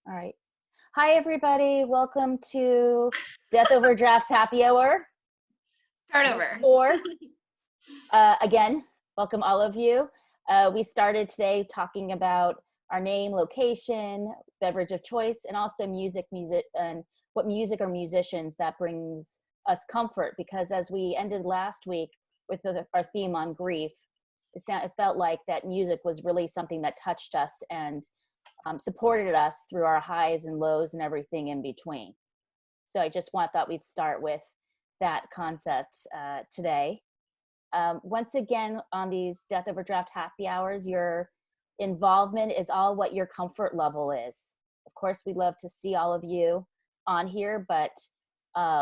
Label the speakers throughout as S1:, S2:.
S1: All right. Hi, everybody. Welcome to Death Over Drafts Happy Hour.
S2: Start over.
S1: 4. Again, welcome all of you. We started today talking about our name, location, beverage of choice, and also music, and what music or musicians that brings us comfort. Because as we ended last week with our theme on grief, it felt like that music was really something that touched us and supported us through our highs and lows and everything in between. So I just thought we'd start with that concept today. Once again, on these Death Over Draft happy hours, your involvement is all what your comfort level is. Of course, we'd love to see all of you on here, but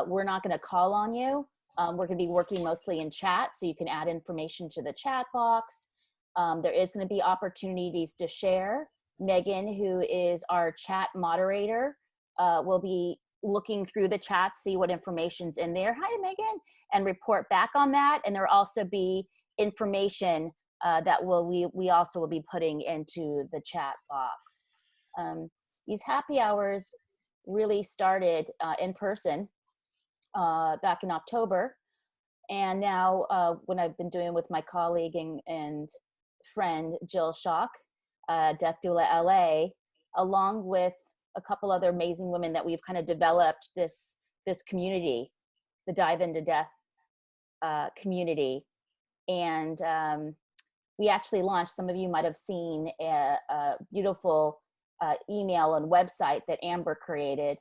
S1: we're not going to call on you. We're going to be working mostly in chat, so you can add information to the chat box. There is going to be opportunities to share. Megan, who is our chat moderator, will be looking through the chat, see what information's in there. Hi, Megan, and report back on that. And there will also be information that we also will be putting into the chat box. These happy hours really started in person back in October. And now when I've been doing with my colleague and friend, Jill Schock, Death Doula LA, along with a couple other amazing women that we've kind of developed this community, the Dive Into Death community. And we actually launched, some of you might have seen a beautiful email and website that Amber created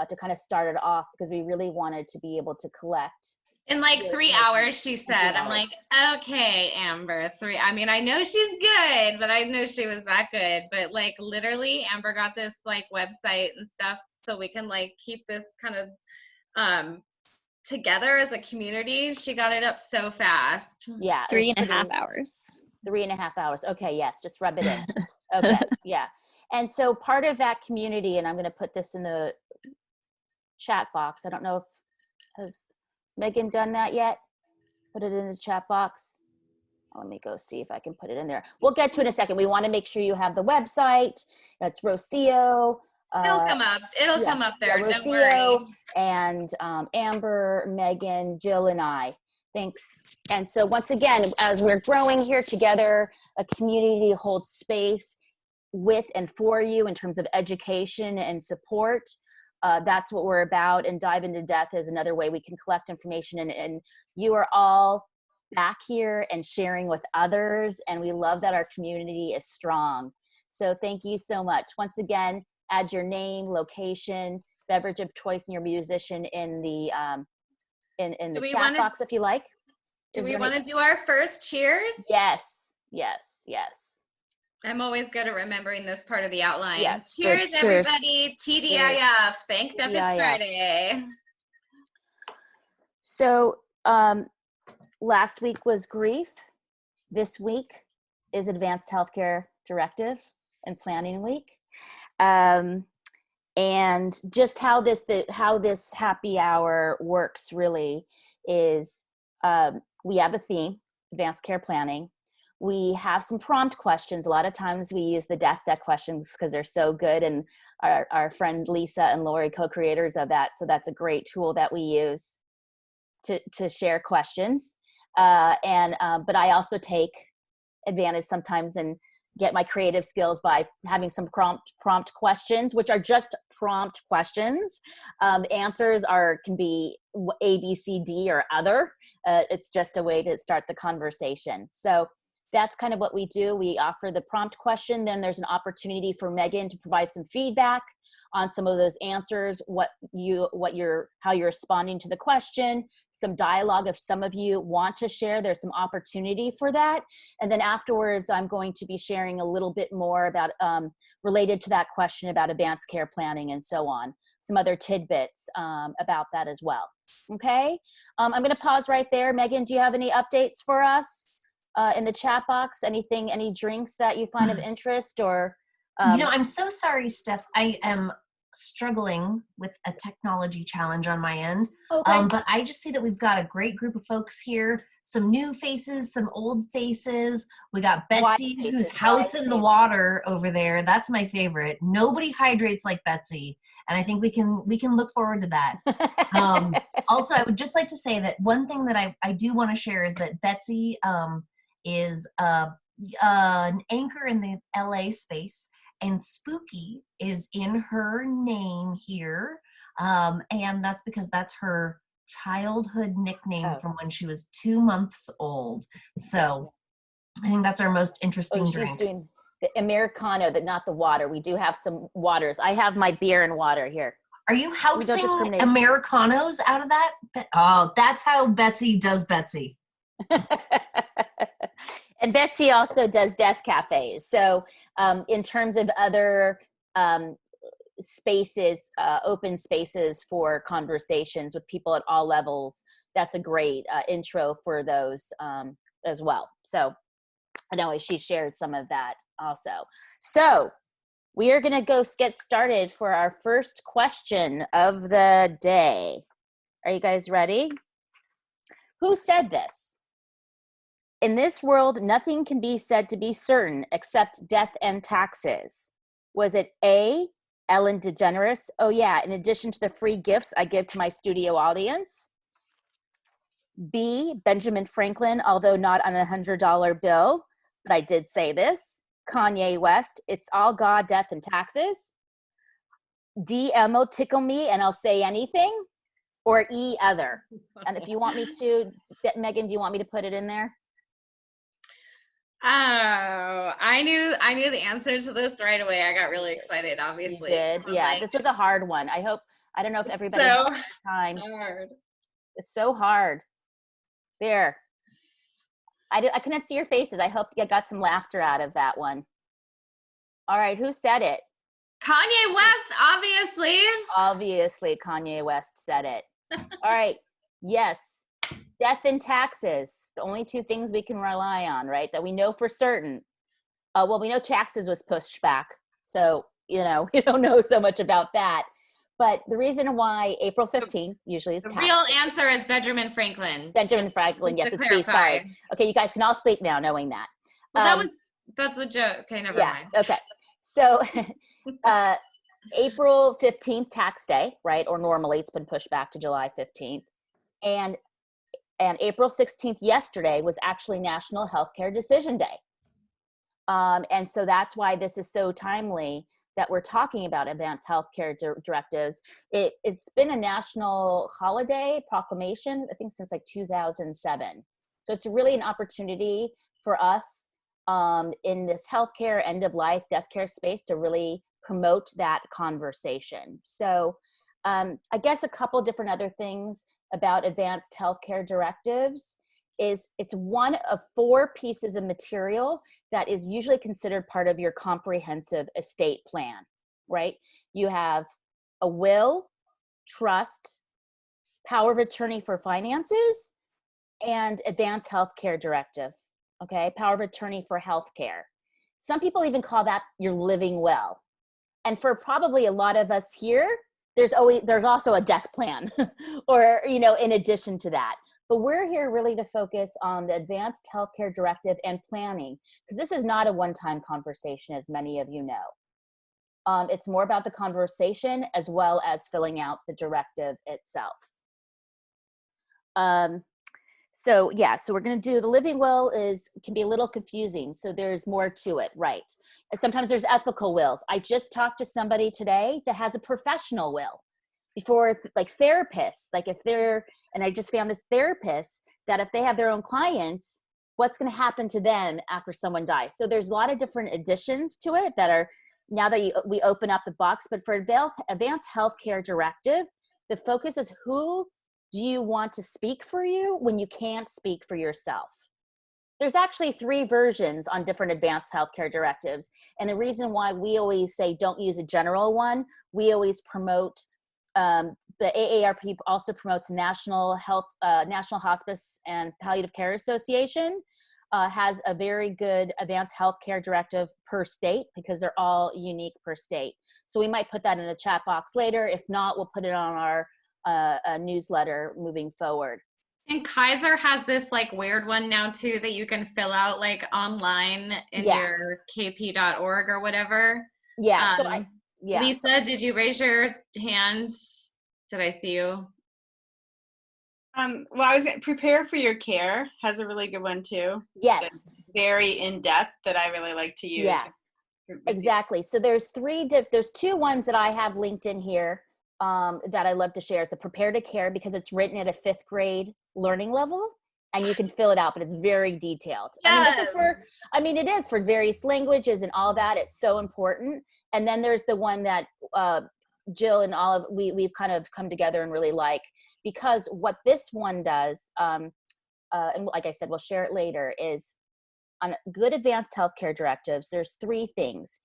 S1: to kind of start it off, because we really wanted to be able to collect.
S2: In like 3 hours, she said. I'm like, okay, Amber, 3. I mean, I know she's good, but I know she was that good. But like literally, Amber got this like website and stuff so we can like keep this kind of together as a community. She got it up so fast.
S1: Yeah.
S3: 3.5 hours.
S1: 3.5 hours. Okay. Yes. Just rub it in. Okay. Yeah. And so part of that community, and I'm going to put this in the chat box. I don't know if has Megan done that yet? Put it in the chat box. Let me go see if I can put it in there. We'll get to it in a second. We want to make sure you have the website. That's Rocio.
S2: It'll come up. It'll come up there.
S1: Yeah,
S2: don't worry.
S1: And Amber, Megan, Jill, and I. Thanks. And so once again, as we're growing here together, a community holds space with and for you in terms of education and support. That's what we're about. And Dive Into Death is another way we can collect information. And you are all back here and sharing with others. And we love that our community is strong. So thank you so much. Once again, add your name, location, beverage of choice, and your musician in the chat box if you like.
S2: Do we want to do our first cheers?
S1: Yes, yes, yes.
S2: I'm always good at remembering this part of the outline.
S1: Yes.
S2: Cheers, everybody. TDIF. Thank Death It's Friday.
S1: So last week was grief. This week is Advanced Healthcare Directive and Planning Week. And just how this happy hour works really is we have a theme, advanced care planning. We have some prompt questions. A lot of times we use the death deck questions because they're so good, and our friend Lisa and Lori, co-creators of that. So that's a great tool that we use to share questions. But I also take advantage sometimes and get my creative skills by having some prompt questions, which are just prompt questions. Answers can be A, B, C, D, or other. It's just a way to start the conversation. So that's kind of what we do. We offer the prompt question. Then there's an opportunity for Megan to provide some feedback on some of those answers, how you're responding to the question, some dialogue. If some of you want to share, there's some opportunity for that. And then afterwards, I'm going to be sharing a little bit more about related to that question about advanced care planning and so on. Some other tidbits about that as well. Okay, I'm going to pause right there. Megan, do you have any updates for us in the chat box? Anything, any drinks that you find of interest or?
S4: I'm so sorry, Steph. I am
S3: struggling with a technology challenge on my end.
S1: Okay.
S3: But I just see that we've got a great group of folks here, some new faces, some old faces. We got Betsy, who's house in the water over there. That's my favorite. Nobody hydrates like Betsy. And I think we can look forward to that. Also, I would just like to say that one thing that I do want to share is that Betsy is an anchor in the LA space, and Spooky is in her name here. And that's because that's her childhood nickname from when she was 2 months old. So I think that's our most interesting drink.
S1: She's doing the Americano, not the water. We do have some waters. I have my beer and water here.
S3: Are you housing Americanos out of that? Oh, that's how Betsy does Betsy.
S1: And Betsy also does death cafes. So in terms of other spaces, open spaces for conversations with people at all levels, that's a great intro for those as well. So I know she shared some of that also. So we are going to get started for our first question of the day. Are you guys ready? Who said this? In this world, nothing can be said to be certain except death and taxes. Was it A, Ellen DeGeneres? Oh yeah, in addition to the free gifts I give to my studio audience. B, Benjamin Franklin, although not on a $100 bill, but I did say this. Kanye West, it's all God, death, and taxes. D, Elmo, tickle me and I'll say anything. Or E, other. And if you want me to, Megan, do you want me to put it in there?
S2: Oh, I knew the answer to this right away. I got really excited, obviously.
S1: You did? Yeah, like, this was a hard one. I don't know if everybody has time.
S2: Hard.
S1: It's so hard. There. I couldn't see your faces. I hope you got some laughter out of that one. All right, who said it?
S2: Kanye West, obviously.
S1: Obviously, Kanye West said it. All right, yes. Death and taxes, the only two things we can rely on, right? That we know for certain. Well, we know taxes was pushed back. So, we don't know so much about that. But the reason why April 15th usually is
S2: the real answer is Benjamin Franklin.
S1: Benjamin Franklin, yes, it's B, sorry. Okay, you guys can all sleep now knowing that.
S2: Well, that's a joke. Okay, never mind.
S1: Okay. So April 15th, tax day, right? Or normally it's been pushed back to July 15th. And April 16th, yesterday, was actually National Healthcare Decision Day. And so that's why this is so timely that we're talking about Advance Healthcare Directives. It's been a national holiday proclamation, I think since like 2007. So it's really an opportunity for us in this healthcare, end of life, death care space to really promote that conversation. So I guess a couple different other things about Advanced Healthcare Directives is it's one of 4 pieces of material that is usually considered part of your comprehensive estate plan, right? You have a will, trust, power of attorney for finances, and Advanced Healthcare Directive, okay? Power of attorney for healthcare. Some people even call that your living will. And for probably a lot of us here, there's also a death plan or, in addition to that. But we're here really to focus on the Advanced Healthcare Directive and planning, because this is not a one-time conversation, as many of you know. It's more about the conversation as well as filling out the directive itself. So we're going to do the living will can be a little confusing. So there's more to it, right? And sometimes there's ethical wills. I just talked to somebody today that has a professional will. Before it's like therapists, and I just found this therapist that if they have their own clients, what's going to happen to them after someone dies? So there's a lot of different additions to it that are now that we open up the box. But for Advanced Healthcare Directive, the focus is who do you want to speak for you when you can't speak for yourself? There's actually 3 versions on different Advanced Healthcare Directives. And the reason why we always say don't use a general one, we always promote the AARP also promotes National Hospice and Palliative Care Association. has a very good Advance Healthcare Directive per state, because they're all unique per state. So we might put that in the chat box later. If not, we'll put it on our newsletter moving forward.
S2: And Kaiser has this like weird one now too that you can fill out like online in your kp.org or whatever.
S1: Yeah.
S2: Lisa, did you raise your hand? Did I see you?
S4: Well, I was Prepare for Your Care has a really good one too.
S1: Yes.
S4: That's very in depth that I really like to use.
S1: Yeah. Exactly. So there's there's two ones that I have linked in here that I love to share. Is the Prepare to Care, because it's written at a 5th grade learning level, and you can fill it out, but it's very detailed.
S2: Yes.
S1: It is for various languages and all that. It's so important. And then there's the one that Jill and Olive, we've kind of come together and really like, because what this one does, and like I said, we'll share it later, is on good advanced healthcare directives, there's 3 things.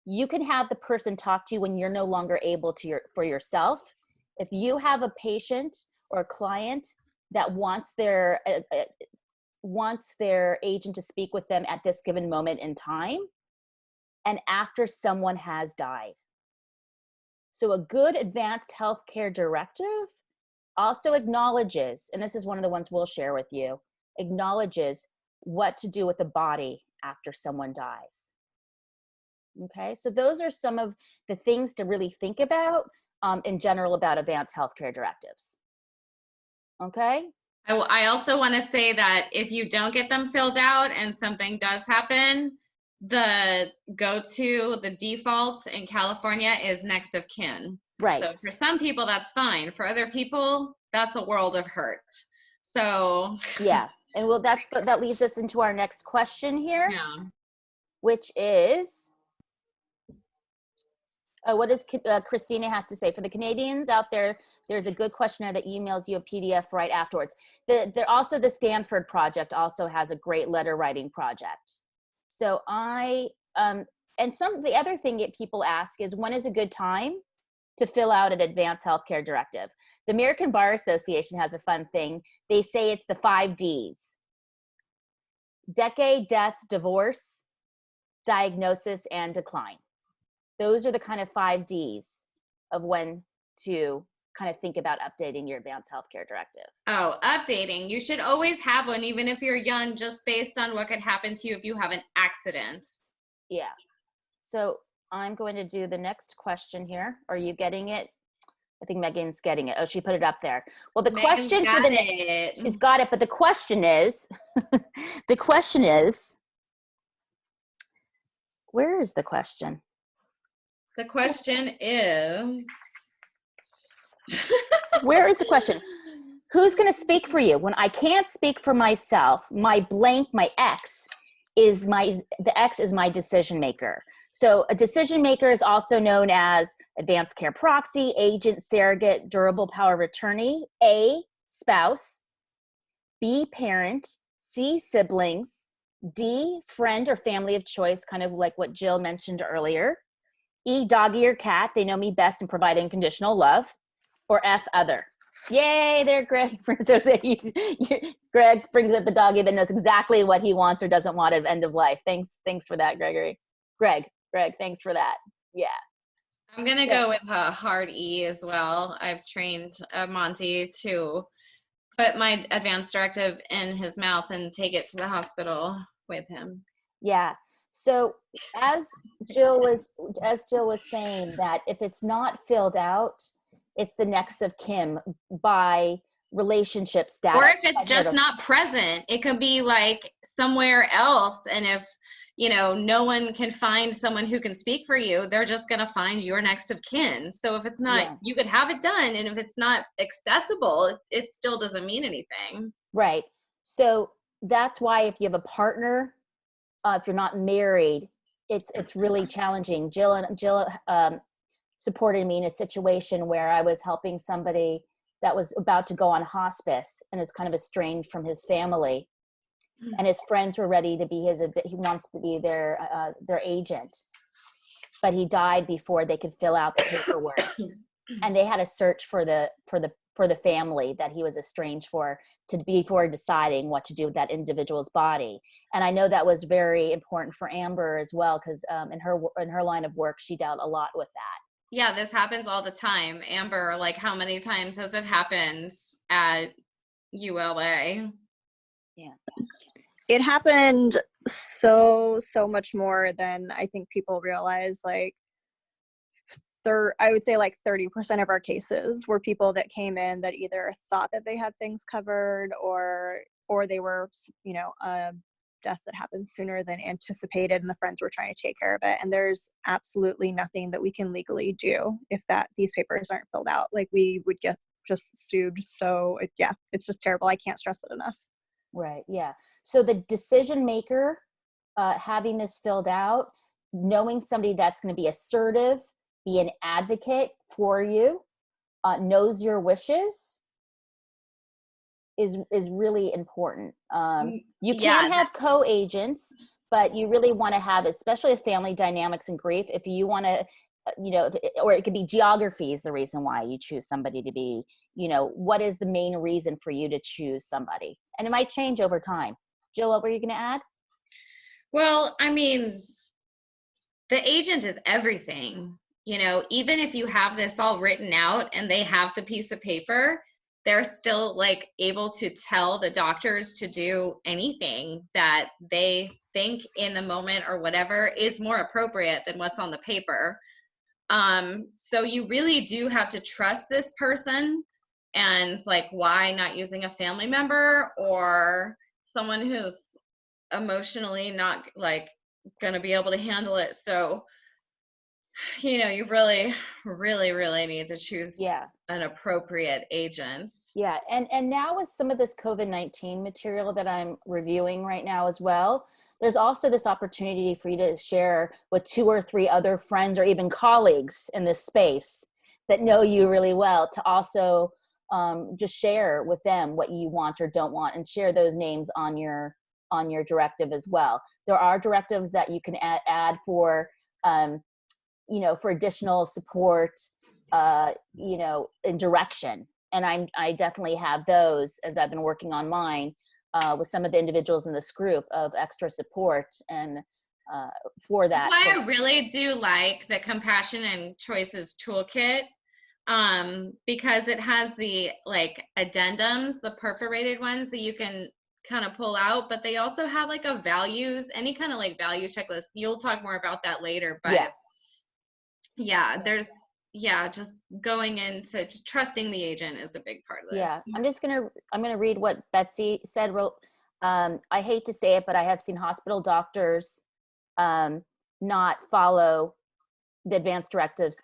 S1: You can have the person talk to you when you're no longer able for yourself. If you have a patient or a client that wants their agent to speak with them at this given moment in time, and after someone has died. So a good advanced healthcare directive also acknowledges, and this is one of the ones we'll share with you, acknowledges what to do with the body after someone dies. Okay, so those are some of the things to really think about in general about advanced healthcare directives. Okay.
S2: I also want to say that if you don't get them filled out and something does happen, the default in California is next of kin.
S1: Right.
S2: So for some people, that's fine. For other people, that's a world of hurt. So
S1: yeah, and well, that leads us into our next question here, which is, what does Christina has to say? For the Canadians out there, there's a good questionnaire that emails you a PDF right afterwards. Also, the Stanford project also has a great letter writing project. So the other thing that people ask is, when is a good time to fill out an advanced healthcare directive? The American Bar Association has a fun thing. They say it's the 5 Ds: decade, death, divorce, diagnosis, and decline. Those are the kind of 5 Ds of when to kind of think about updating your advanced healthcare directive.
S2: Oh, updating. You should always have one, even if you're young, just based on what could happen to you if you have an accident.
S1: Yeah. So I'm going to do the next question here. Are you getting it? I think Megan's getting it. Oh, she put it up there. Well, the question for she's got it, but the question is, where is the question?
S2: The question is,
S1: where is the question? Who's going to speak for you? When I can't speak for myself, my X is my decision maker. So a decision maker is also known as advanced care proxy, agent, surrogate, durable power of attorney. A, spouse. B, parent. C, siblings. D, friend or family of choice, kind of like what Jill mentioned earlier. E, doggy or cat, they know me best and provide unconditional love. Or F, other. Yay, there, Greg. Greg brings up the doggy that knows exactly what he wants or doesn't want at end of life. Thanks for that, Gregory. Greg, thanks for that. Yeah.
S2: I'm going to go with a hard E as well. I've trained Monty to put my advance directive in his mouth and take it to the hospital with him.
S1: Yeah. So as Jill was saying, that if it's not filled out, it's the next of kin by relationship status.
S2: Or if it's just not present, it could be like somewhere else. And if, no one can find someone who can speak for you, they're just going to find your next of kin. So if it's not, you could have it done. And if it's not accessible, it still doesn't mean anything.
S1: Right. So that's why if you have a partner, if you're not married, it's really challenging. Jill supported me in a situation where I was helping somebody that was about to go on hospice and is kind of estranged from his family, and his friends were ready to be he wants to be their agent, but he died before they could fill out the paperwork. And they had to search for the for the family that he was estranged for, before deciding what to do with that individual's body. And I know that was very important for Amber as well, because in her line of work, she dealt a lot with that.
S2: Yeah, this happens all the time. Amber, like, how many times has it happened at ULA?
S1: Yeah.
S5: It happened so much more than I think people realize. Like, I would say like 30% of our cases were people that came in that either thought that they had things covered, or they were, deaths that happened sooner than anticipated, and the friends were trying to take care of it. And there's absolutely nothing that we can legally do if these papers aren't filled out. Like, we would get just sued. So it's just terrible. I can't stress it enough.
S1: Right. Yeah. So the decision maker, having this filled out, knowing somebody that's going to be assertive, be an advocate for you, knows your wishes, is really important. You can have co-agents, but you really want to have, especially with family dynamics and grief, if you want to, or it could be geography is the reason why you choose somebody to be, what is the main reason for you to choose somebody? And it might change over time. Jill, what were you going to add?
S2: Well, I mean, the agent is everything. Even if you have this all written out and they have the piece of paper, they're still like able to tell the doctors to do anything that they think in the moment or whatever is more appropriate than what's on the paper. So you really do have to trust this person. And like, why not using a family member or someone who's emotionally not like gonna be able to handle it? So you really, really, really need to choose an appropriate agent.
S1: Yeah. And now with some of this COVID-19 material that I'm reviewing right now as well, there's also this opportunity for you to share with 2 or 3 other friends or even colleagues in this space that know you really well, to also just share with them what you want or don't want, and share those names on your directive as well. There are directives that you can add for, for additional support, in direction. And I definitely have those, as I've been working on mine with some of the individuals in this group, of extra support and for that.
S2: That's why I really do like the Compassion and Choices Toolkit, because it has the like addendums, the perforated ones that you can kind of pull out, but they also have like a values, any kind of like values checklist. You'll talk more about that later, but just going into just trusting the agent is a big part of this.
S1: Yeah, I'm gonna read what Betsy said. I hate to say it, but I have seen hospital doctors not follow the advance directives,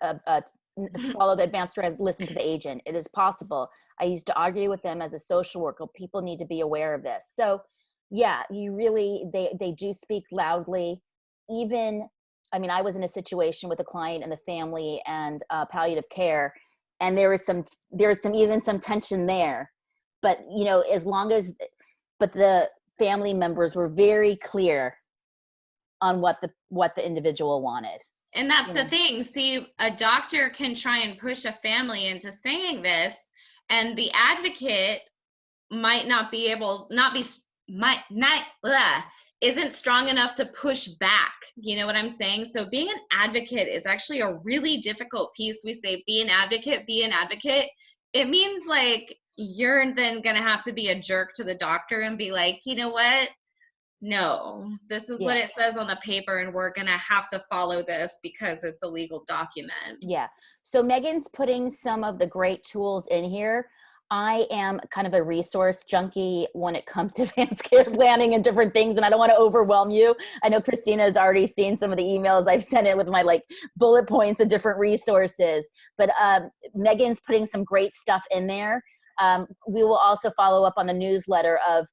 S1: listen to the agent. It is possible. I used to argue with them as a social worker. People need to be aware of this. So yeah, they do speak loudly. Even, I mean, I was in a situation with a client and the family and palliative care, and there was even some tension there. But but the family members were very clear on what the individual wanted.
S2: And that's the thing. See, a doctor can try and push a family into saying this, and the advocate isn't strong enough to push back. You know what I'm saying? So being an advocate is actually a really difficult piece. We say, be an advocate, be an advocate. It means like you're then going to have to be a jerk to the doctor and be like, you know what? No, this is what it says on the paper, and we're going to have to follow this because it's a legal document.
S1: Yeah. So Megan's putting some of the great tools in here. I am kind of a resource junkie when it comes to advanced care planning and different things, and I don't want to overwhelm you. I know Christina has already seen some of the emails I've sent in with my like bullet points of different resources, but Megan's putting some great stuff in there. We will also follow up on the newsletter of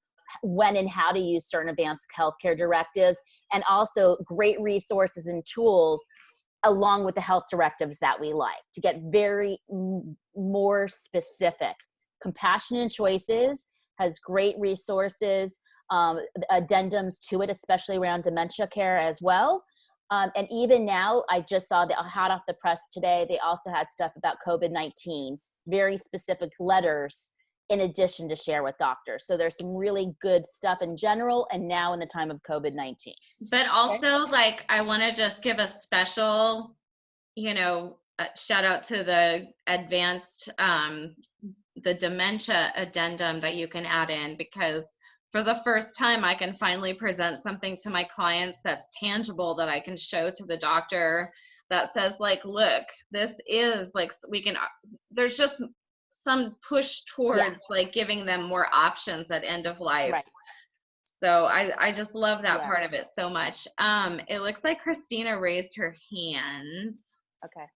S1: when and how to use certain advanced healthcare directives, and also great resources and tools along with the health directives that we like to get very more specific. Compassion and Choices has great resources, addendums to it, especially around dementia care as well. And even now, I just saw hot off the press today, they also had stuff about COVID-19 very specific letters in addition to share with doctors. So there's some really good stuff in general, and now in the time of COVID-19.
S2: But also, like, I want to just give a special, shout out to the advanced, the Dementia Addendum that you can add in, because for the first time, I can finally present something to my clients that's tangible, that I can show to the doctor, that says, like, look, this is like, there's just some push towards like giving them more options at end of life.
S1: Right.
S2: So I just love that part of it so much. It looks like Christina raised her hand.
S1: Okay.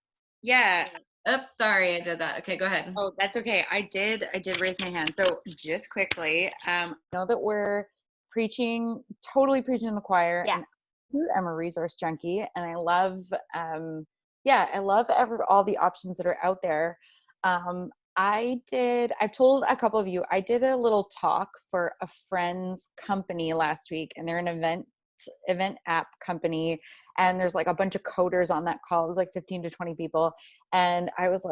S6: Yeah.
S2: Oops, sorry, I did that. Okay, go ahead.
S6: Oh, that's okay. I did raise my hand. So just quickly, know that we're totally preaching in the choir.
S1: Yeah.
S6: And I'm a resource junkie, and I love, all the options that are out there. I've told a couple of you, I did a little talk for a friend's company last week, and they're an event app company, and there's like a bunch of coders on that call. It was like 15 to 20 people. And I was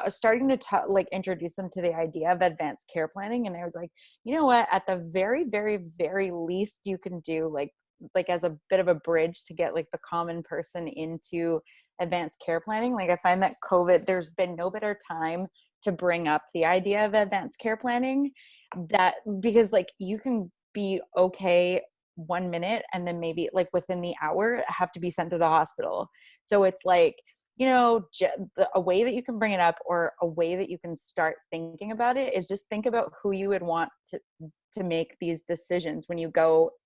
S6: starting to introduce them to the idea of advanced care planning. And I was like, you know what, at the very, very, very least you can do, like as a bit of a bridge to get like the common person into advanced care planning. Like, I find that COVID, there's been no better time to bring up the idea of advanced care planning, because like you can be okay 1 minute and then maybe like within the hour have to be sent to the hospital. So it's like, a way that you can bring it up, or a way that you can start thinking about it, is just think about who you would want to make these decisions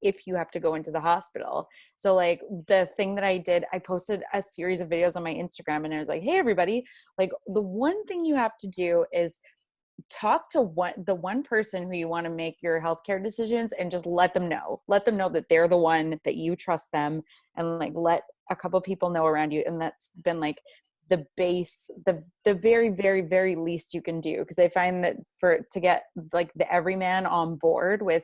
S6: if you have to go into the hospital. So like the thing that I did, I posted a series of videos on my Instagram, and I was like, hey everybody, like the one thing you have to do is talk to the one person who you want to make your healthcare decisions, and just let them know that they're the one, that you trust them, and like let a couple people know around you. And that's been like the base, the very, very, very least you can do. Because I find that to get like the everyman on board with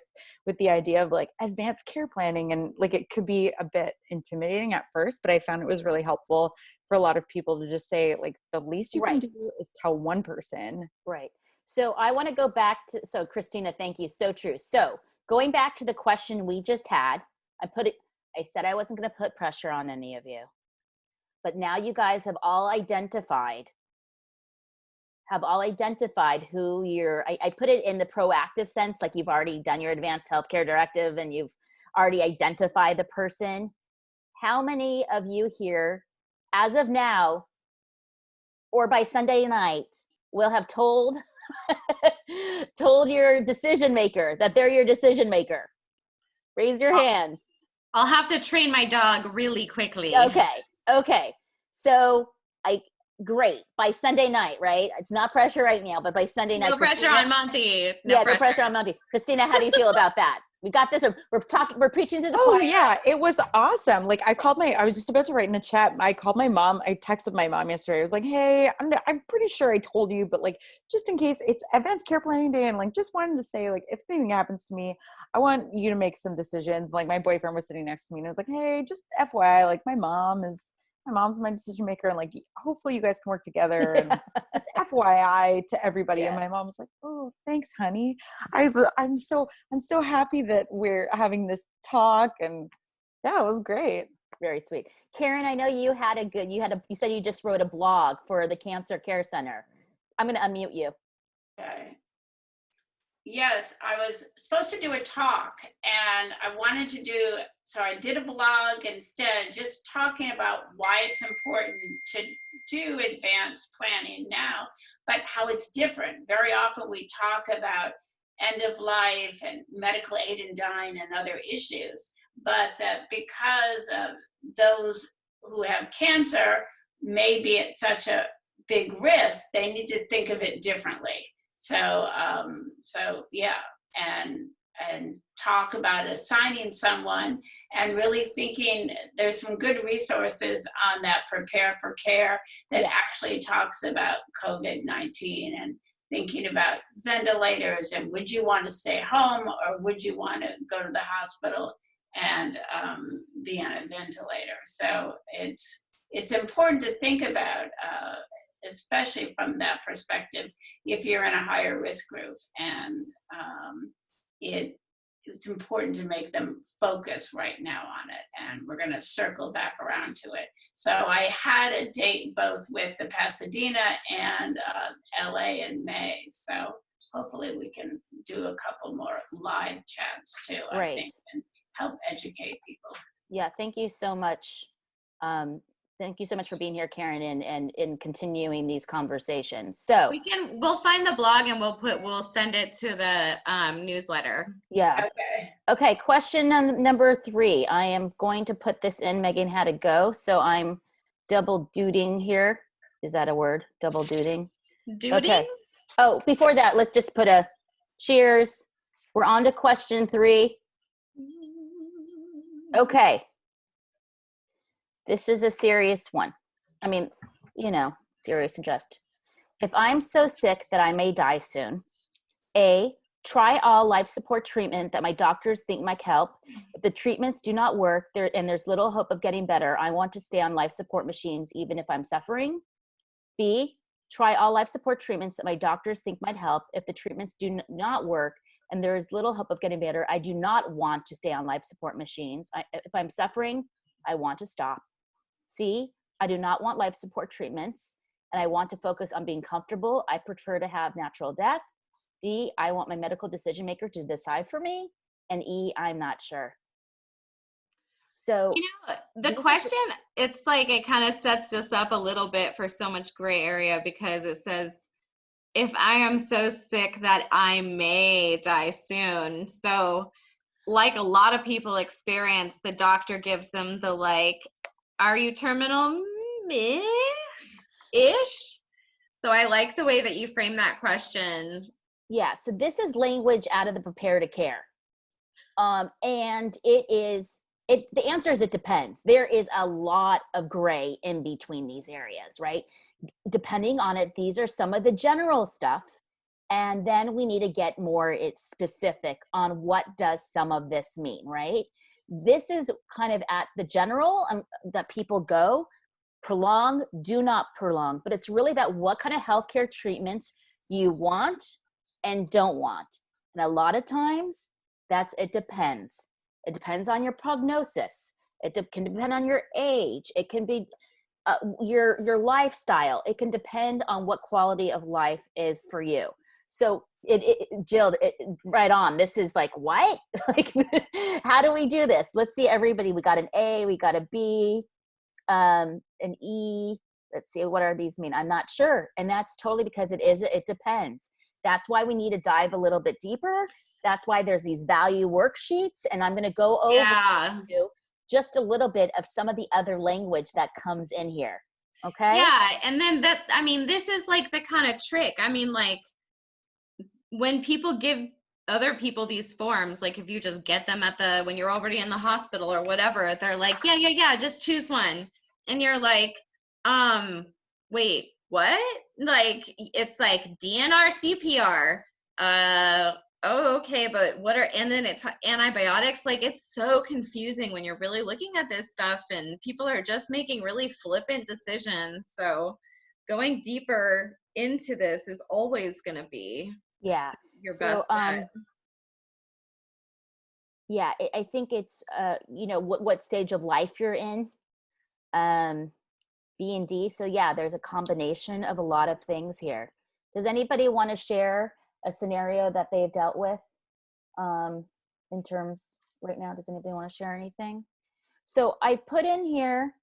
S6: the idea of like advanced care planning, and like it could be a bit intimidating at first, but I found it was really helpful for a lot of people to just say, like, the least you can do is tell one person.
S1: Right. So I want to go back to, so Christina, thank you. So true. So going back to the question we just had, I said I wasn't going to put pressure on any of you, but now you guys have all identified who I put it in the proactive sense, like you've already done your Advanced Healthcare Directive and you've already identified the person. How many of you here, as of now, or by Sunday night, will have told your decision maker that they're your decision maker? Raise your hand.
S2: I'll have to train my dog really quickly.
S1: Okay. So great. By Sunday night, right? It's not pressure right now, but by Sunday night.
S2: No pressure on Monty.
S1: No pressure on Monty. Christina, how do you feel about that? We got this. We're preaching to the choir.
S6: Oh yeah, it was awesome. Like I was just about to write in the chat. I called my mom. I texted my mom yesterday. I was like, hey, I'm pretty sure I told you, but like, just in case, it's Advanced Care Planning Day, and like, just wanted to say, like, if anything happens to me, I want you to make some decisions. Like, my boyfriend was sitting next to me, and I was like, hey, just FYI, like, my mom's my decision maker, and like, hopefully you guys can work together, and just FYI to everybody. And my mom was like, oh, thanks, honey. I'm so happy that we're having this talk, and yeah, it was great.
S1: Very sweet. Karen, I know you said you just wrote a blog for the Cancer Care Center. I'm going to unmute you.
S7: Okay. Yes, I was supposed to do a talk, and so I did a blog instead, just talking about why it's important to do advanced planning now, but how it's different. Very often we talk about end of life and medical aid in dying and other issues, but that because of those who have cancer may be at such a big risk, they need to think of it differently. So yeah, and talk about assigning someone, and really thinking there's some good resources on that Prepare for Care that actually talks about COVID-19 and thinking about ventilators, and would you want to stay home or would you want to go to the hospital and be on a ventilator. So it's important to think about, especially from that perspective, if you're in a higher risk group. And it's important to make them focus right now on it. And we're going to circle back around to it. So I had a date both with the Pasadena and LA in May. So hopefully we can do a couple more live chats too, I think, and help educate people.
S1: Yeah, thank you so much. Thank you so much for being here, Karen, and in continuing these conversations. So
S2: we'll find the blog and we'll send it to the newsletter.
S1: Yeah. Okay. Question number 3. I am going to put this in. Megan had to go, so I'm double duding here. Is that a word? Double duding.
S2: Duding?
S1: Okay. Oh, before that, let's just put a cheers. We're on to question 3. Okay. This is a serious one. I mean, serious and just. If I'm so sick that I may die soon, A, try all life support treatment that my doctors think might help. If the treatments do not work and there's little hope of getting better, I want to stay on life support machines even if I'm suffering. B, try all life support treatments that my doctors think might help. If the treatments do not work and there is little hope of getting better, I do not want to stay on life support machines. If I'm suffering, I want to stop. C, I do not want life support treatments and I want to focus on being comfortable. I prefer to have natural death. D, I want my medical decision maker to decide for me. And E, I'm not sure. So,
S2: the question, it's like it kind of sets this up a little bit for so much gray area, because it says, if I am so sick that I may die soon. So like a lot of people experience, the doctor gives them the are you terminal? Ish. So I like the way that you frame that question.
S1: Yeah, so this is language out of the prepare to care. And the answer is it depends. There is a lot of gray in between these areas, right? Depending on it, these are some of the general stuff. And then we need to get more specific on what does some of this mean, right? This is kind of at the general that people go, prolong, do not prolong. But it's really that what kind of healthcare treatments you want and don't want. And a lot of times it depends. It depends on your prognosis. It can depend on your age. It can be your lifestyle. It can depend on what quality of life is for you. So Jill, right on. This is like, what? How do we do this? Let's see, everybody. We got an A, we got a B, an E. Let's see, what are these mean? I'm not sure. And that's totally because it depends. That's why we need to dive a little bit deeper. That's why there's these value worksheets. And I'm going to go over just a little bit of some of the other language that comes in here. Okay.
S2: Yeah. And then this is like the kind of trick. When people give other people these forms, if you just get them when you're already in the hospital or whatever, they're like, yeah, just choose one. And you're like, wait, what? It's like DNR, CPR. Oh, okay, but and then it's antibiotics. It's so confusing when you're really looking at this stuff, and people are just making really flippant decisions. So going deeper into this is always going to be your best bet.
S1: Yeah, I think it's what stage of life you're in, B and D. So yeah, there's a combination of a lot of things here. Does anybody want to share a scenario that they've dealt with in terms right now? Does anybody want to share anything? So I put in here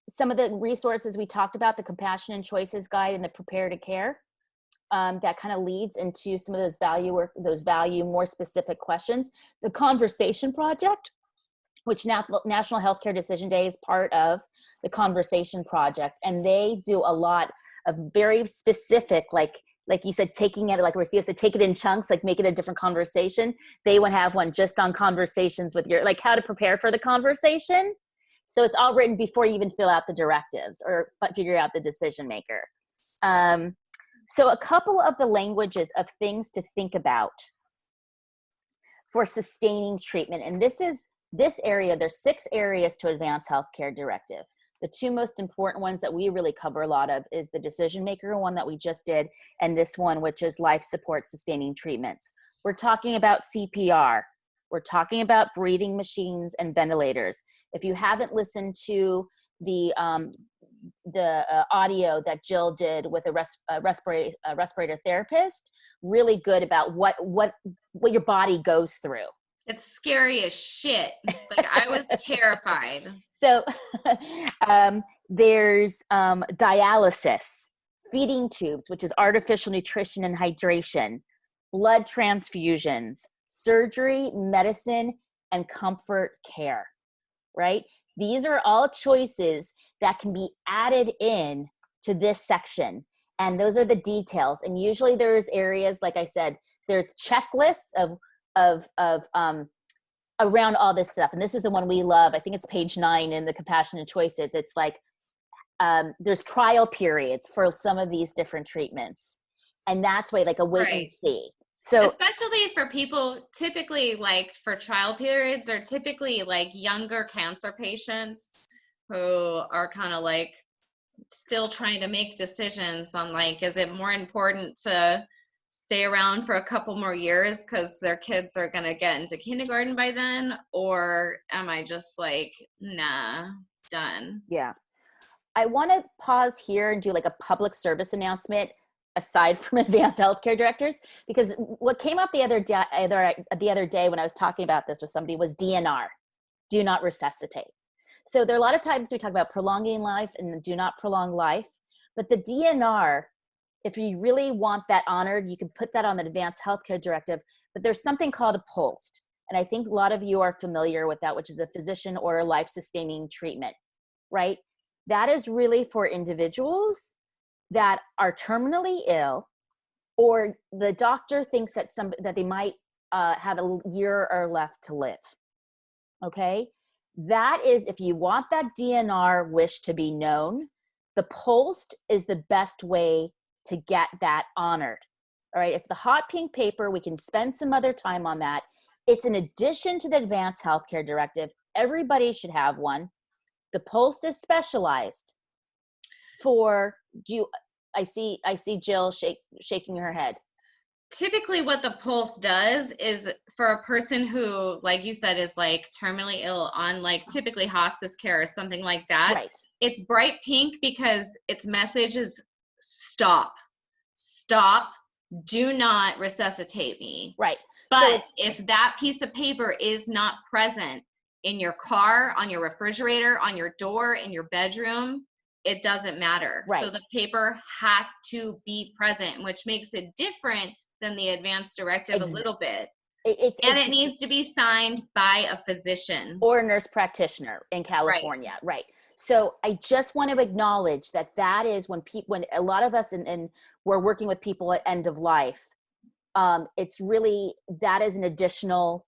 S1: some of the resources we talked about, the Compassion and Choices Guide and the Prepare to Care. That kind of leads into some of those value more specific questions. The Conversation Project, which National Healthcare Decision Day is part of the Conversation Project. And they do a lot of very specific, like you said, taking it, like Rocio said, take it in chunks, make it a different conversation. They would have one just on conversations with how to prepare for the conversation. So it's all written before you even fill out the directives or figure out the decision maker. So a couple of the languages of things to think about for sustaining treatment. And this area, there's 6 areas to Advance Healthcare Directive. The two most important ones that we really cover a lot of is the decision maker one that we just did, and this one, which is life support sustaining treatments. We're talking about CPR. We're talking about breathing machines and ventilators. If you haven't listened to the audio that Jill did with a respirator therapist, really good about what your body goes through.
S2: It's scary as shit. Like, I was terrified.
S1: So there's dialysis, feeding tubes, which is artificial nutrition and hydration, blood transfusions, surgery, medicine, and comfort care, right? These are all choices that can be added in to this section. And those are the details. And usually there's areas, like I said, there's checklists of around all this stuff. And this is the one we love. I think it's page 9 in the compassionate choices. It's like, there's trial periods for some of these different treatments. And that's why, like, a wait and see. So
S2: especially for people, typically, like, for trial periods, are typically like younger cancer patients who are kind of like still trying to make decisions on, like, is it more important to stay around for a couple more years because their kids are going to get into kindergarten by then, or am I just like, nah, done?
S1: Yeah. I want to pause here and do like a public service announcement aside from Advance Healthcare Directors, because what came up the other day when I was talking about this with somebody was DNR, do not resuscitate. So there are a lot of times we talk about prolonging life and do not prolong life, but the DNR, if you really want that honored, you can put that on the Advance Healthcare Directive, but there's something called a POLST. And I think a lot of you are familiar with that, which is a physician or life-sustaining treatment, right? That is really for individuals that are terminally ill, or the doctor thinks that they might have a year or left to live. Okay, that is, if you want that DNR wish to be known, the POLST is the best way to get that honored. All right, it's the hot pink paper. We can spend some other time on that. It's in addition to the Advanced Healthcare Directive. Everybody should have one. The POLST is specialized for, I see Jill shaking her head.
S2: Typically what the POLST does is for a person who, like you said, is like terminally ill on like typically hospice care or something like that.
S1: Right.
S2: It's bright pink because its message is stop, do not resuscitate me.
S1: Right.
S2: But
S1: So
S2: if that piece of paper is not present in your car, on your refrigerator, on your door, in your bedroom, it doesn't matter.
S1: Right.
S2: So the paper has to be present, which makes it different than the Advanced Directive a little bit. It needs to be signed by a physician.
S1: Or a nurse practitioner in California. Right. So I just want to acknowledge that is when a lot of us, and we're working with people at end of life, it's really, that is an additional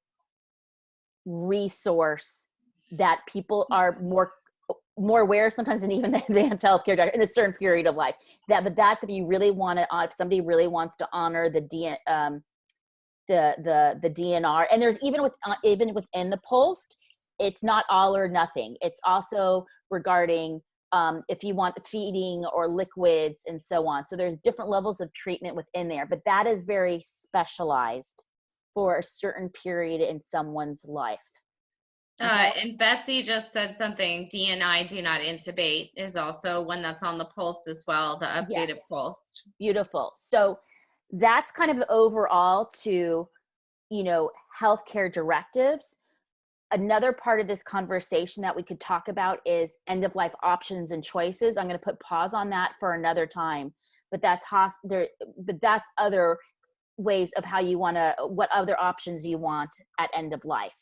S1: resource that people are more aware sometimes than even the Advanced Healthcare Directive in a certain period of life. But that's if you really want to, if somebody really wants to honor the DNR, and there's even within the POLST, it's not all or nothing. It's also regarding if you want feeding or liquids and so on. So there's different levels of treatment within there, but that is very specialized for a certain period in someone's life. Okay.
S2: And Betsy just said something, DNI, do not intubate, is also one that's on the POLST as well, the updated POLST.
S1: Beautiful. So that's kind of overall to, healthcare directives. Another part of this conversation that we could talk about is end of life options and choices. I'm going to put pause on that for another time, but that's other ways of how you want to, what other options you want at end of life.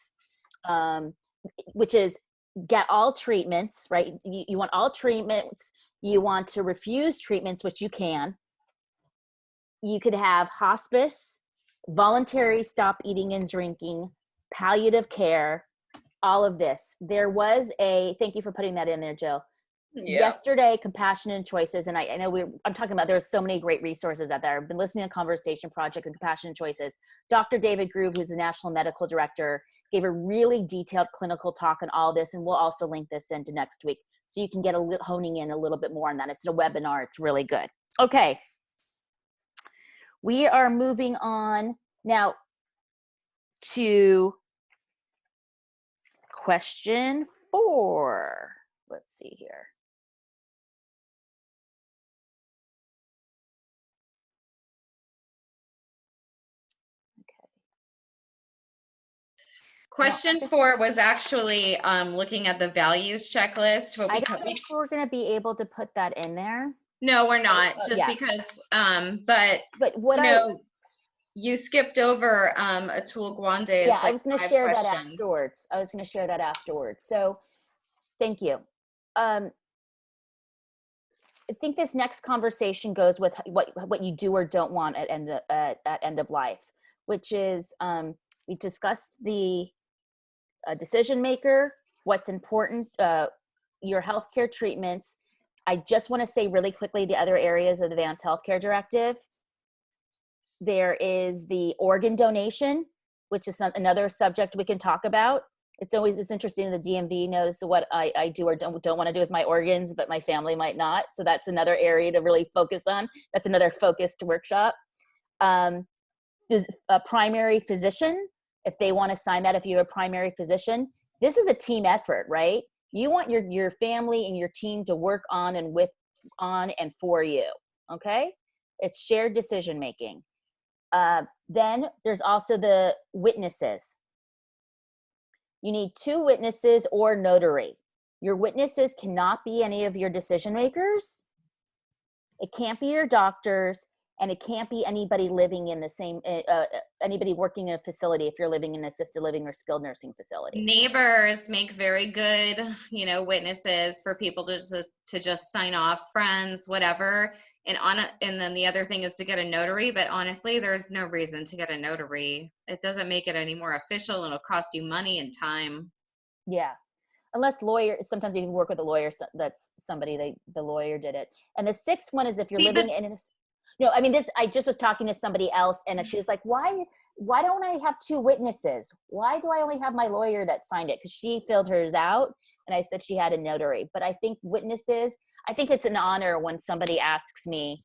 S1: Which is get all treatments, right? You want all treatments. You want to refuse treatments, which you can. You could have hospice, voluntary stop eating and drinking, palliative care, all of this. There was thank you for putting that in there, Jill. Yeah. Yesterday, Compassionate Choices, and I know I'm talking about, there's so many great resources out there. I've been listening to Conversation Project and Compassionate Choices. Dr. David Groove, who's the National Medical Director, gave a really detailed clinical talk on all this, and we'll also link this into next week. so you can get honing in a little bit more on that. It's a webinar. It's really good. Okay. We are moving on now to question 4. Let's see here.
S2: Question 4 was actually looking at the values checklist.
S1: I don't know if we're going to be able to put that in there.
S2: No, we're not. Just because, but what you skipped over Atul Gawande.
S1: Yeah, I was going to share that afterwards. So thank you. I think this next conversation goes with what you do or don't want at end of life, which is we discussed the decision maker, what's important, your healthcare treatments. I just want to say really quickly the other areas of the Advance Healthcare Directive. There is the organ donation, which is another subject we can talk about. It's interesting. The DMV knows what I do or don't want to do with my organs, but my family might not. So that's another area to really focus on. That's another focused workshop. A primary physician, if they want to sign that, if you're a primary physician, this is a team effort, right? You want your family and your team to work on and for you, okay? It's shared decision making. Then there's also the witnesses. You need 2 witnesses or notary. Your witnesses cannot be any of your decision makers. It can't be your doctors, and it can't be anybody living in the same, anybody working in a facility if you're living in an assisted living or skilled nursing facility.
S2: Neighbors make very good, witnesses for people to just sign off, friends, whatever. And then the other thing is to get a notary, but honestly, there's no reason to get a notary. It doesn't make it any more official, and it'll cost you money and time.
S1: Yeah. Unless sometimes you can work with a lawyer, that's somebody, the lawyer did it. And the 6th one is if you're living in I just was talking to somebody else, and she was like, why don't I have 2 witnesses? Why do I only have my lawyer that signed it? Because she filled hers out, and I said she had a notary. But I think witnesses, I think it's an honor when somebody asks me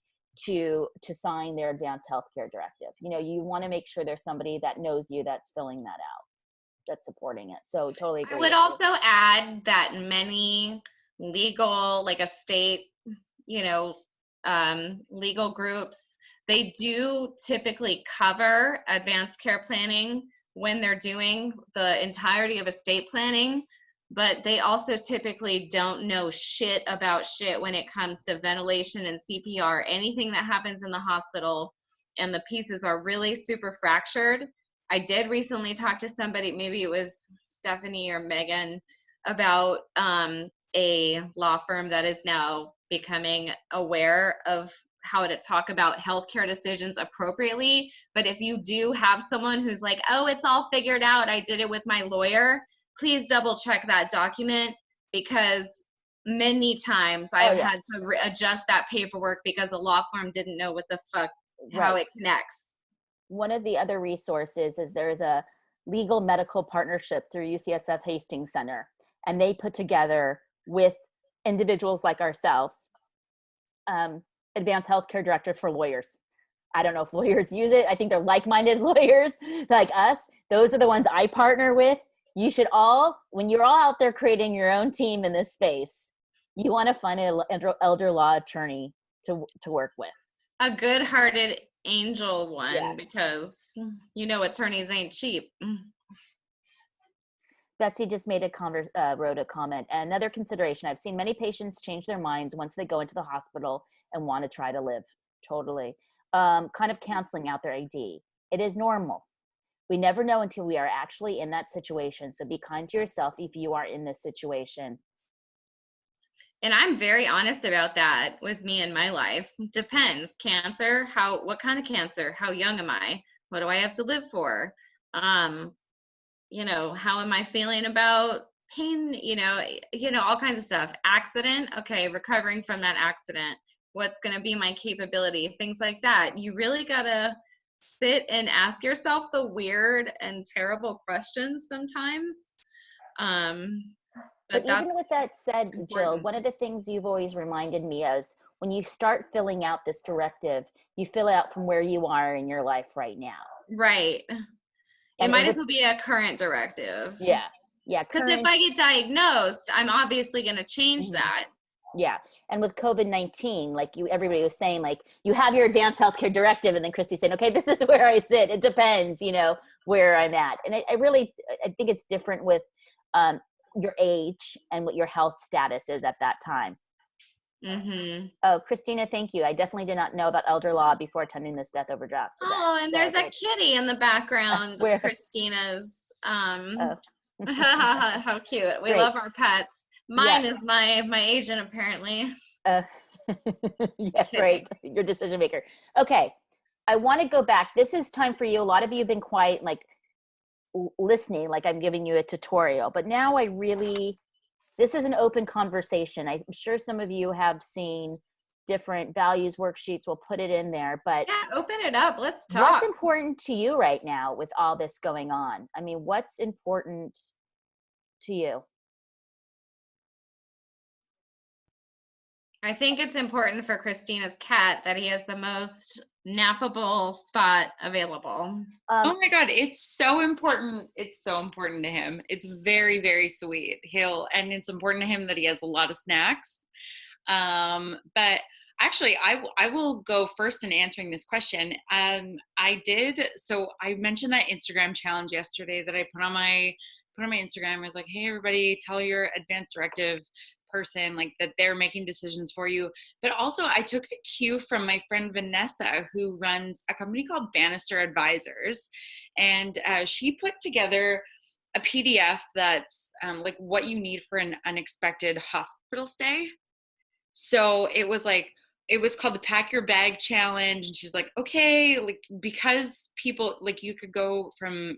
S1: to sign their Advance Healthcare Directive. You want to make sure there's somebody that knows you that's filling that out, that's supporting it. So totally agree.
S2: I would also add that many legal, like a state, legal groups, they do typically cover advanced care planning when they're doing the entirety of estate planning, but they also typically don't know shit about shit when it comes to ventilation and CPR, anything that happens in the hospital, and the pieces are really super fractured. I did recently talk to somebody, maybe it was Stephanie or Megan, about a law firm that is now becoming aware of how to talk about healthcare decisions appropriately. But if you do have someone who's like, oh, it's all figured out, I did it with my lawyer, please double check that document, because many times I've had to adjust that paperwork because a law firm didn't know what the fuck, how it connects.
S1: One of the other resources is there's a legal medical partnership through UCSF Hastings Center, and they put together with individuals like ourselves, Advanced Healthcare Directive for lawyers. I don't know if lawyers use it. I think they're like-minded lawyers like us. Those are the ones I partner with. You should all, when you're all out there creating your own team in this space, you want to find an elder law attorney to work with.
S2: A good-hearted angel one, because attorneys ain't cheap.
S1: Betsy just made wrote a comment. Another consideration, I've seen many patients change their minds once they go into the hospital and want to try to live. Totally. Kind of canceling out their ID. It is normal. We never know until we are actually in that situation. So be kind to yourself if you are in this situation.
S2: And I'm very honest about that with me in my life. Depends. Cancer, what kind of cancer? How young am I? What do I have to live for? How am I feeling about pain? All kinds of stuff. Accident. Okay. Recovering from that accident. What's going to be my capability? Things like that. You really got to sit and ask yourself the weird and terrible questions sometimes.
S1: But even
S2: that's
S1: with that said, Jill,
S2: important.
S1: one of the things you've always reminded me of is when you start filling out this directive, you fill it out from where you are in your life right now.
S2: Right. It
S1: And
S2: might as well be a current directive.
S1: Yeah. Yeah.
S2: Because if I get diagnosed, I'm obviously going to change that.
S1: Yeah. And with COVID-19, like everybody was saying, like you have your Advance Healthcare Directive, and then Christy saying, okay, this is where I sit. It depends, where I'm at. And I think it's different with your age and what your health status is at that time.
S2: Mm-hmm.
S1: Oh, Christina, thank you. I definitely did not know about elder law before attending this death over drafts event.
S2: Oh, and there's that kitty in the background.
S1: Where?
S2: Christina's.
S1: Oh.
S2: How cute. We
S1: Great.
S2: love our pets. Mine is my agent, apparently.
S1: Yes, right. Your decision maker. Okay. I want to go back. This is time for you. A lot of you have been quiet, like listening, like I'm giving you a tutorial. But now this is an open conversation. I'm sure some of you have seen different values worksheets. We'll put it in there. But
S2: yeah, open it up. Let's talk.
S1: What's important to you right now with all this going on? I mean, what's important to you?
S2: I think it's important for Christina's cat that he has the most nappable spot available.
S8: Oh my God, it's so important. It's so important to him. It's very, very sweet. And it's important to him that he has a lot of snacks. But actually, I will go first in answering this question. So I mentioned that Instagram challenge yesterday that I put on my Instagram. I was like, hey, everybody, tell your advanced directive person like that they're making decisions for you. But also I took a cue from my friend Vanessa, who runs a company called Bannister Advisors. And she put together a PDF that's like what you need for an unexpected hospital stay. So it was called the Pack Your Bag Challenge. And she's like, okay, like, because people, like, you could go from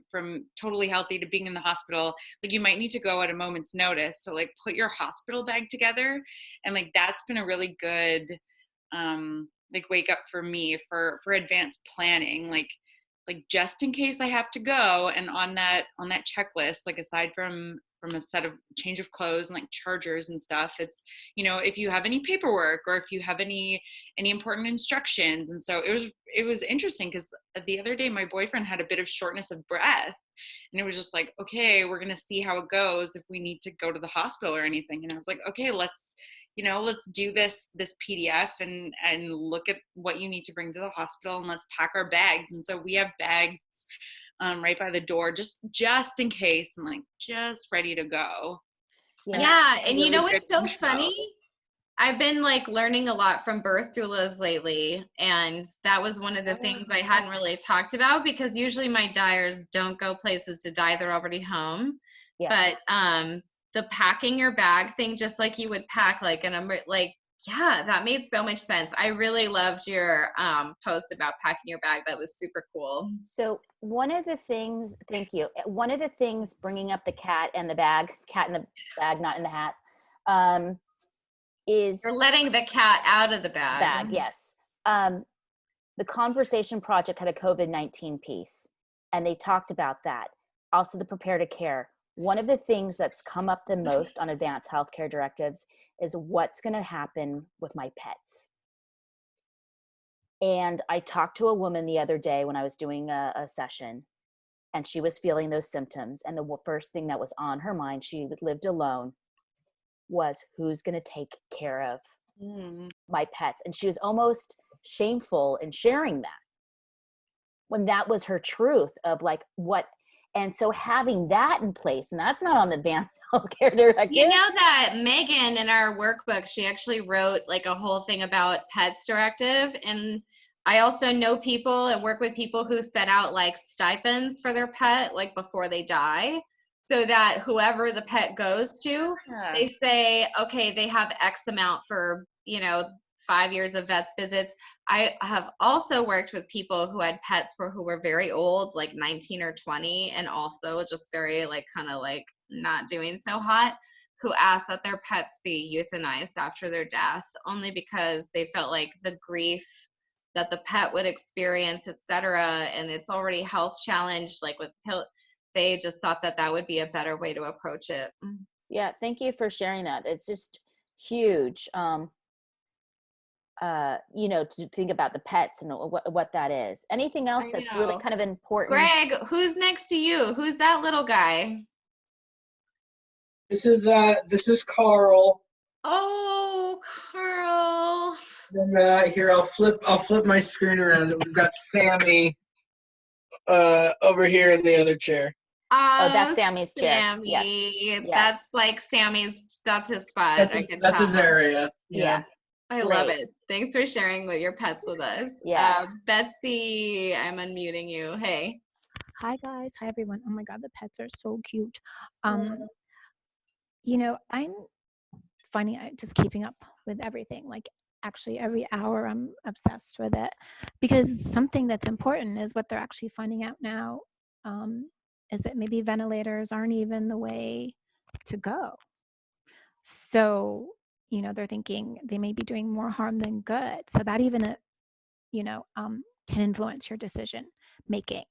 S8: totally healthy to being in the hospital, like, you might need to go at a moment's notice. So, like, put your hospital bag together. And, like, that's been a really good, like, wake up for me for advanced planning, like just in case I have to go. And on that checklist, like, aside from a set of change of clothes and like chargers and stuff, it's, if you have any paperwork or if you have any important instructions. And so it was interesting because the other day my boyfriend had a bit of shortness of breath, and it was just like, okay, we're going to see how it goes if we need to go to the hospital or anything. And I was like, okay, let's do this PDF and look at what you need to bring to the hospital, and let's pack our bags. And so we have bags right by the door, just in case, and like just ready to go.
S2: Yeah, and really, what's so funny? I've been like learning a lot from birth doulas lately, and that was one of the things I hadn't really talked about, because usually my dyers don't go places to die; they're already home. Yeah. But the packing your bag thing, just like you would pack like yeah, that made so much sense. I really loved your post about packing your bag. That was super cool.
S1: So one of the things, thank you. One of the things, bringing up the cat in the bag, not in the hat, is
S2: you're letting the cat out of the bag.
S1: Yes. The Conversation Project had a COVID-19 piece, and they talked about that. Also the Prepare to Care. One of the things that's come up the most on Advance Healthcare Directives is what's going to happen with my pets. And I talked to a woman the other day when I was doing a session, and she was feeling those symptoms. And the first thing that was on her mind, she lived alone, was who's going to take care of my pets. And she was almost shameful in sharing that, when that was her truth of like what. And so having that in place, and that's not on the Advanced Healthcare Directive.
S2: You know that Megan in our workbook, she actually wrote like a whole thing about pets directive. And I also know people and work with people who set out like stipends for their pet, like before they die, so that whoever the pet goes to, they say, okay, they have X amount for, 5 years of vets visits. I have also worked with people who had pets who were very old, like 19 or 20, and also just very like kind of like not doing so hot, who asked that their pets be euthanized after their death, only because they felt like the grief that the pet would experience, etc., and it's already health challenged, like with they just thought that would be a better way to approach it.
S1: Yeah, thank you for sharing that. It's just huge. To think about the pets and what that is. Anything else that's really kind of important?
S2: Greg, who's next to you? Who's that little guy?
S9: This is Carl.
S2: Oh, Carl.
S9: Then here I'll flip my screen around. We've got Sammy over here in the other chair.
S1: Oh, that's Sammy's chair.
S2: Sammy.
S1: Yes.
S2: That's like Sammy's, that's his spot.
S9: That's his area.
S1: Yeah.
S2: I love it. Thanks for sharing with your pets with us.
S1: Yeah.
S2: Betsy, I'm unmuting you. Hey.
S10: Hi guys. Hi everyone. Oh my God, the pets are so cute. I'm finding just keeping up with everything. Like actually every hour I'm obsessed with it, because something that's important is what they're actually finding out now, is that maybe ventilators aren't even the way to go. So they're thinking they may be doing more harm than good. So that even, can influence your decision making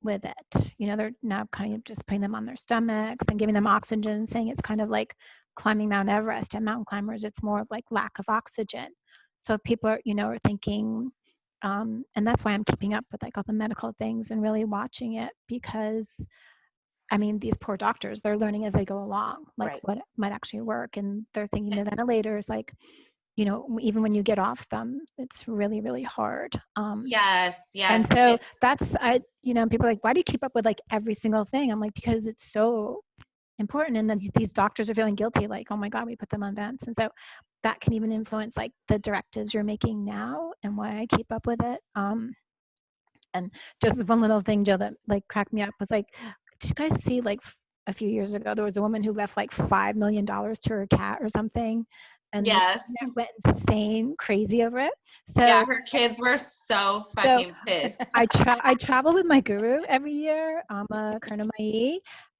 S10: with it. They're now kind of just putting them on their stomachs and giving them oxygen, saying it's kind of like climbing Mount Everest. And mountain climbers, it's more of like lack of oxygen. So if people are, are thinking, and that's why I'm keeping up with like all the medical things and really watching it, because these poor doctors, they're learning as they go along, like what might actually work. And they're thinking the ventilators, like, even when you get off them, it's really, really hard.
S2: Yes.
S10: And so that's, people are like, why do you keep up with like every single thing? I'm like, because it's so important. And then these doctors are feeling guilty, like, oh my God, we put them on vents. And so that can even influence like the directives you're making now and why I keep up with it. And just one little thing, Jill, that like cracked me up was like, did you guys see like a few years ago, there was a woman who left like $5 million to her cat or something? And
S2: yes,
S10: went insane, crazy over it. So
S2: yeah, her kids were so fucking pissed.
S10: I travel with my guru every year, Karna Mai,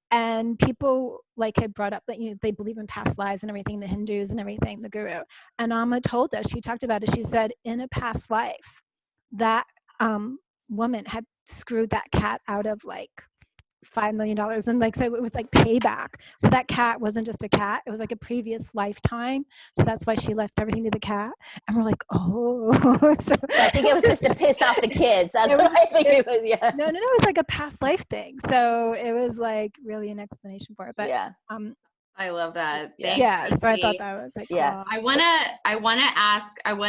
S10: and people like had brought up that they believe in past lives and everything, the Hindus and everything, the guru. And Amma told us, she talked about it. She said in a past life, that woman had screwed that cat out of like $5 million, and like, so it was like payback. So that cat wasn't just a cat, it was like a previous lifetime. So that's why she left everything to the cat. And we're like, oh. So
S1: I think it was just to piss off the kids. That's what I think it was. Yeah.
S10: No, it was like a past life thing. So it was like really an explanation for it. But
S1: yeah.
S2: I love that.
S10: Thanks, yeah, so I thought that was like,
S2: yeah. I want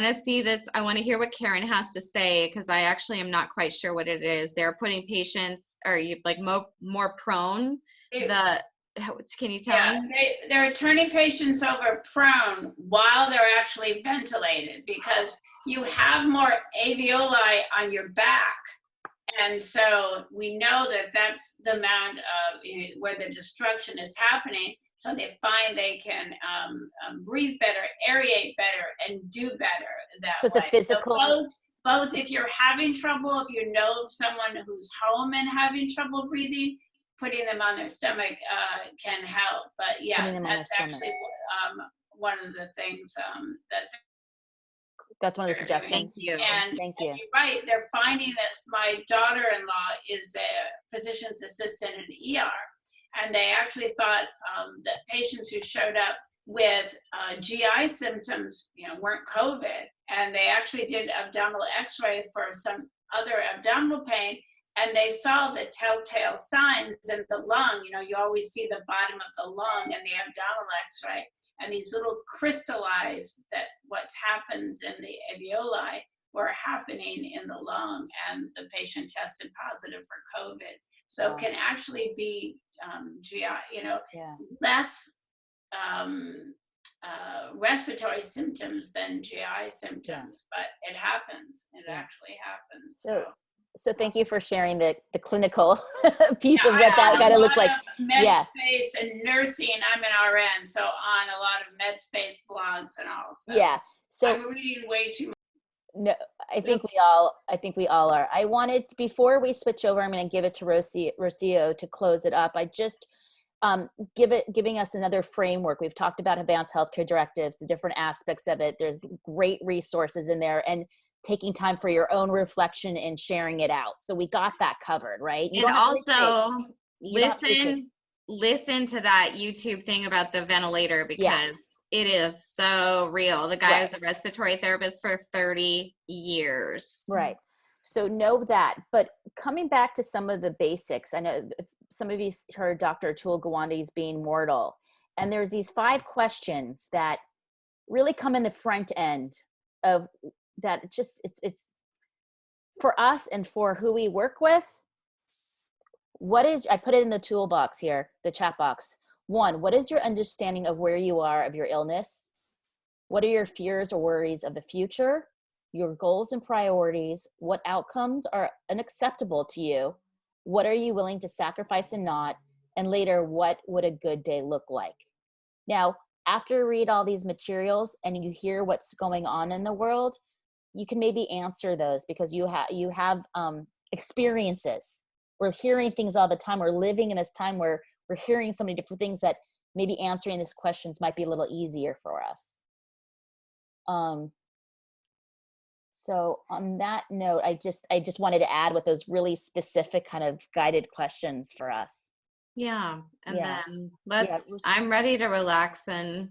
S2: to see this. I want to hear what Karen has to say, because I actually am not quite sure what it is. They're putting patients, or you like more prone. Can you tell me?
S7: They're turning patients over prone while they're actually ventilated, because you have more alveoli on your back. And so we know that that's the amount of where the destruction is happening. So they find they can breathe better, aerate better, and do better that way.
S1: So it's a physical.
S7: So both if you're having trouble, if you know someone who's home and having trouble breathing, putting them on their stomach can help. But yeah, that's actually one of the things
S1: that's one of the suggestions.
S2: Thank you.
S7: And
S1: thank you.
S7: And you're right. They're finding that my daughter-in-law is a physician's assistant in ER. And they actually thought that patients who showed up with GI symptoms, weren't COVID. And they actually did abdominal x-ray for some other abdominal pain. And they saw the telltale signs in the lung. You always see the bottom of the lung in the abdominal x-ray. And these little crystallized that what happens in the alveoli were happening in the lung. And the patient tested positive for COVID. So it can actually be GI, less respiratory symptoms than GI symptoms, but it happens. It actually happens.
S1: So thank you for sharing the clinical piece of what that kind of looks like.
S7: Med space and nursing. I'm an RN, so on a lot of med space blogs and all. So
S1: yeah. So
S7: I'm reading way too much.
S1: No, I think we all are. I wanted, before we switch over, I'm going to give it to Rocio to close it up. I just giving us another framework. We've talked about Advance Healthcare Directives, the different aspects of it. There's great resources in there, and taking time for your own reflection and sharing it out. So we got that covered, right?
S2: And also listen listen to that YouTube thing about the ventilator because it is so real. The guy was a respiratory therapist for 30 years.
S1: Right. So know that. But coming back to some of the basics, I know some of you heard Dr. Atul Gawande's Being Mortal. And there's these 5 questions that really come in the front end of that. It's for us and for who we work with. I put it in the toolbox here, the chat box. 1, what is your understanding of where you are of your illness? What are your fears or worries of the future? Your goals and priorities? What outcomes are unacceptable to you? What are you willing to sacrifice and not? And later, what would a good day look like? Now, after you read all these materials and you hear what's going on in the world, you can maybe answer those because you have experiences. We're hearing things all the time. We're living in this time where we're hearing so many different things that maybe answering these questions might be a little easier for us. So on that note, I just wanted to add with those really specific kind of guided questions for us.
S2: Yeah. And then I'm ready to relax and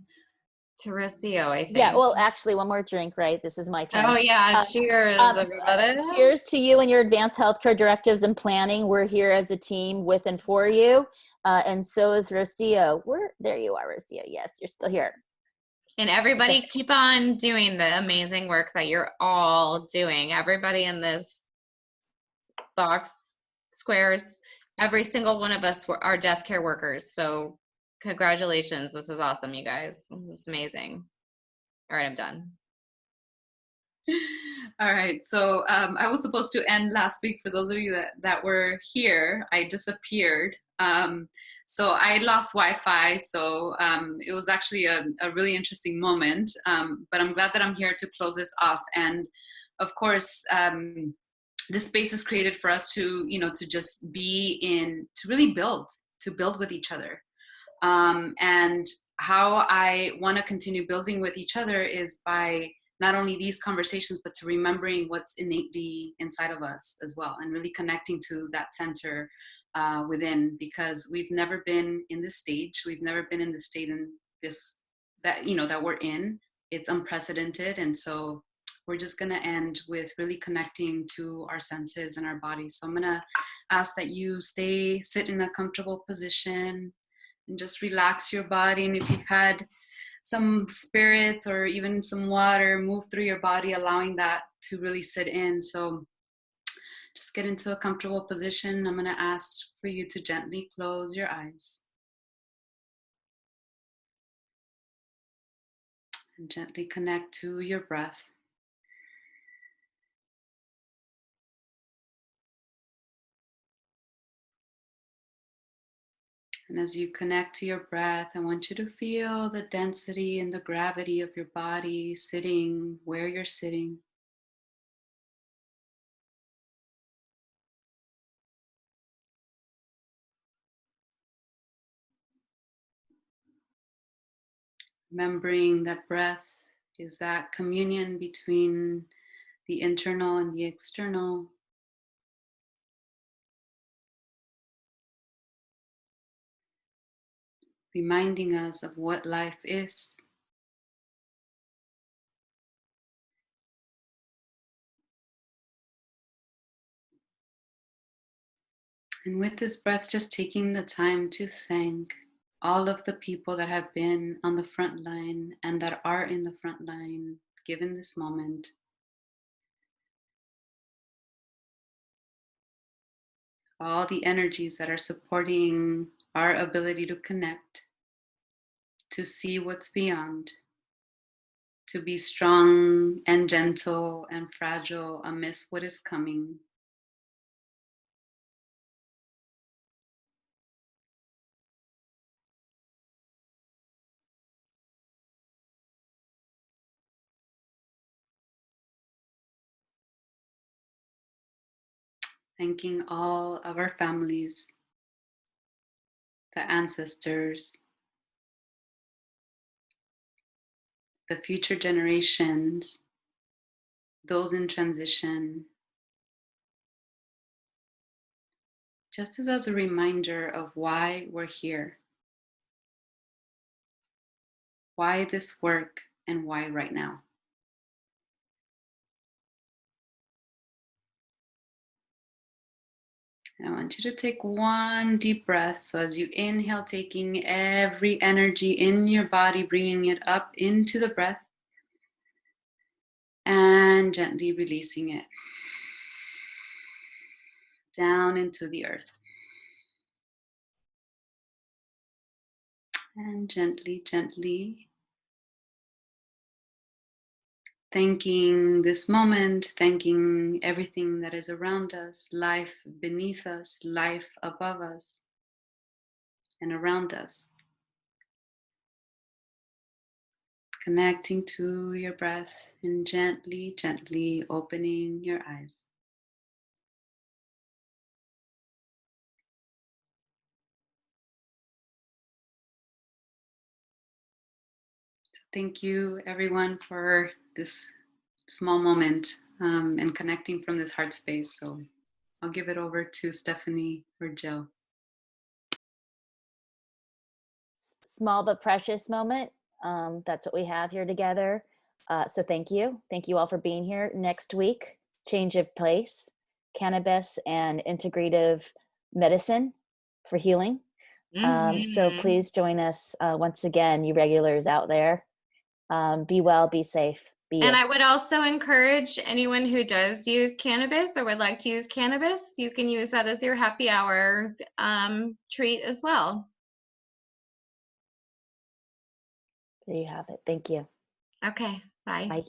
S2: to Rocio, I think.
S1: Yeah, well, actually, one more drink, right? This is my turn.
S2: Oh, yeah. Cheers, everybody.
S1: Cheers to you and your Advanced Healthcare Directives and Planning. We're here as a team with and for you. And so is Rocio. There you are, Rocio. Yes, you're still here.
S2: And everybody keep on doing the amazing work that you're all doing. Everybody in this box, squares, every single one of us are death care workers. So congratulations. This is awesome, you guys. This is amazing. All right, I'm done.
S11: All right, so I was supposed to end last week. For those of you that were here, I disappeared. So I lost Wi-Fi, so it was actually a really interesting moment, but I'm glad that I'm here to close this off. And of course, this space is created for us to, to just to really build with each other. And how I want to continue building with each other is by not only these conversations, but to remembering what's innately inside of us as well, and really connecting to that center within, because we've never been in this stage. We've never been in the state that we're in. It's unprecedented. And so we're just going to end with really connecting to our senses and our bodies. So I'm going to ask that you sit in a comfortable position and just relax your body. And if you've had some spirits or even some water, move through your body, allowing that to really sit in. So just get into a comfortable position. I'm going to ask for you to gently close your eyes. And gently connect to your breath. And as you connect to your breath, I want you to feel the density and the gravity of your body sitting where you're sitting. Remembering that breath is that communion between the internal and the external. Reminding us of what life is. And with this breath, just taking the time to thank all of the people that have been on the front line and that are in the front line, given this moment. All the energies that are supporting our ability to connect, to see what's beyond, to be strong and gentle and fragile amidst what is coming. Thanking all of our families, the ancestors, the future generations, those in transition. just as a reminder of why we're here, why this work, and why right now. And I want you to take one deep breath. So as you inhale, taking every energy in your body, bringing it up into the breath, and gently releasing it down into the earth. And gently, gently thanking this moment, thanking everything that is around us, life beneath us, life above us, and around us. Connecting to your breath and gently, gently opening your eyes. So thank you, everyone, for this small moment and connecting from this heart space. So I'll give it over to Stephanie or Jill.
S1: Small but precious moment. That's what we have here together. So thank you. Thank you all for being here. Next week, change of place, cannabis and integrative medicine for healing. So please join us once again, you regulars out there. Be well, be safe, be
S2: And
S1: you.
S2: I would also encourage anyone who does use cannabis or would like to use cannabis, you can use that as your happy hour treat as well.
S1: There you have it. Thank you.
S2: Okay, bye.
S1: Bye.